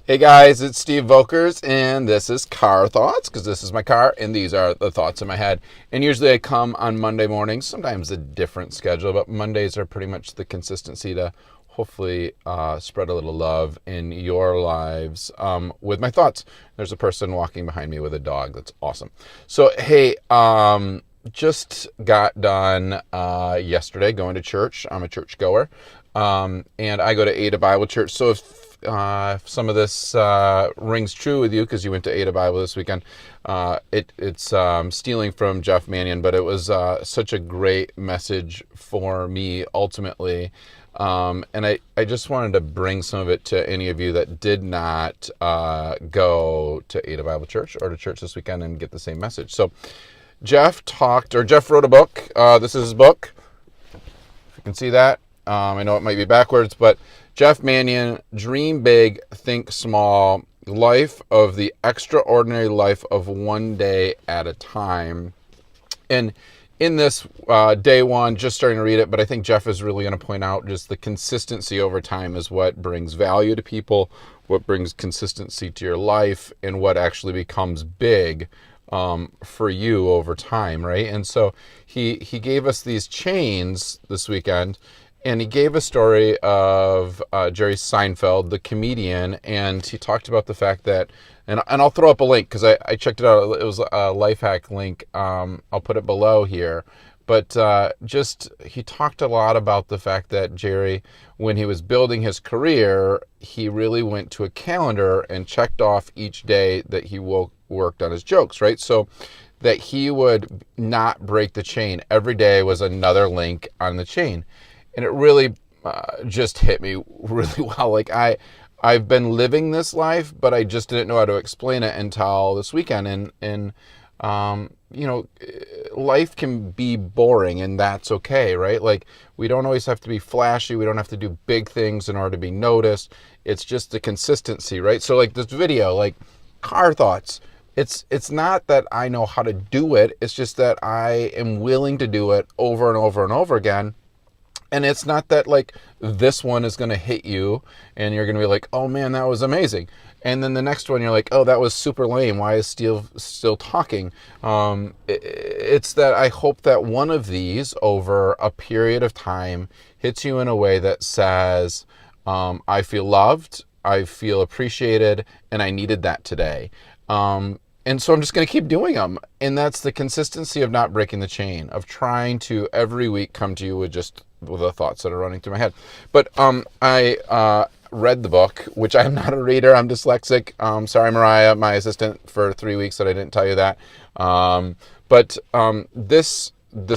Hey guys, it's Steve Vokers, and this is Car Thoughts, because this is my car, and these are the thoughts in my head. And usually I come on Monday mornings, sometimes a different schedule, but Mondays are pretty much the consistency to hopefully spread a little love in your lives with my thoughts. There's a person walking behind me with a dog. That's awesome. So, hey, just got done yesterday going to church. I'm a church goer, and I go to Ada Bible Church. So if some of this rings true with you because you went to Ada Bible this weekend, it's stealing from Jeff Manion, but it was such a great message for me ultimately. And I just wanted to bring some of it to any of you that did not go to Ada Bible Church or to church this weekend and get the same message. So Jeff wrote a book. This is his book. If you can see that. I know it might be backwards, but Jeff Manion, Dream Big, Think Small, Life of the Extraordinary Life of One Day at a Time. And in this day one, just starting to read it, but I think Jeff is really going to point out just the consistency over time is what brings value to people, what brings consistency to your life, and what actually becomes big for you over time, right? And so he gave us these chains this weekend, and he gave a story of Jerry Seinfeld, the comedian, and he talked about the fact that, and I'll throw up a link because I checked it out. It was a life hack link. I'll put it below here. But he talked a lot about the fact that Jerry, when he was building his career, he really went to a calendar and checked off each day that he worked on his jokes, right? So that he would not break the chain. Every day was another link on the chain. And it really just hit me really well. Like I've been living this life, but I just didn't know how to explain it until this weekend. And life can be boring, and that's okay, right? Like we don't always have to be flashy. We don't have to do big things in order to be noticed. It's just the consistency, right? So like this video, like Car Thoughts. It's not that I know how to do it. It's just that I am willing to do it over and over and over again. And it's not that like this one is going to hit you and you're going to be like, oh man, that was amazing. And then the next one, you're like, oh, that was super lame. Why is Steve still talking? It's that I hope that one of these over a period of time hits you in a way that says, I feel loved, I feel appreciated, and I needed that today. And so I'm just going to keep doing them. And that's the consistency of not breaking the chain, of trying to every week come to you with the thoughts that are running through my head. But I read the book, which I'm not a reader. I'm dyslexic. Sorry, Mariah, my assistant for 3 weeks, that I didn't tell you that. But this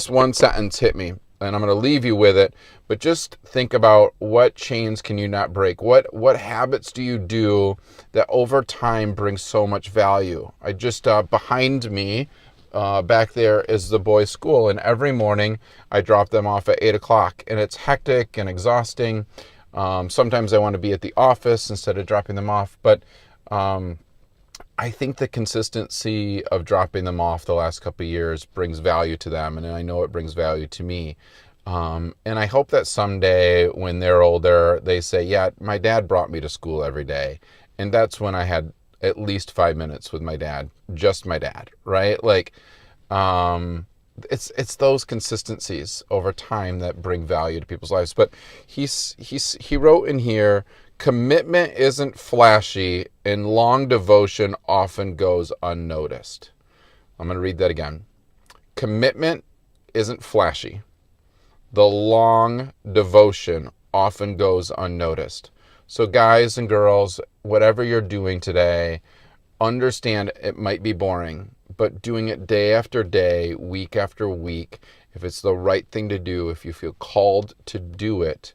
one sentence hit me, and I'm going to leave you with it. But just think about what chains can you not break? What habits do you do that over time bring so much value? I just, behind me, back there is the boys' school, and every morning I drop them off at 8 o'clock, and it's hectic and exhausting. Sometimes I want to be at the office instead of dropping them off, but I think the consistency of dropping them off the last couple of years brings value to them, and I know it brings value to me. And I hope that someday when they're older, they say, yeah, my dad brought me to school every day. And that's when I had at least 5 minutes with my dad, just my dad, right? Like, it's those consistencies over time that bring value to people's lives. But he wrote in here, commitment isn't flashy and long devotion often goes unnoticed. I'm going to read that again. Commitment isn't flashy. The long devotion often goes unnoticed. So guys and girls, whatever you're doing today, understand it might be boring, but doing it day after day, week after week, if it's the right thing to do, if you feel called to do it,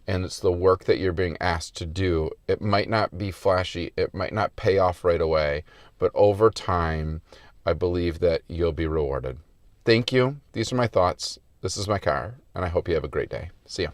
and it's the work that you're being asked to do, it might not be flashy, it might not pay off right away, but over time, I believe that you'll be rewarded. Thank you. These are my thoughts. This is my car, and I hope you have a great day. See ya.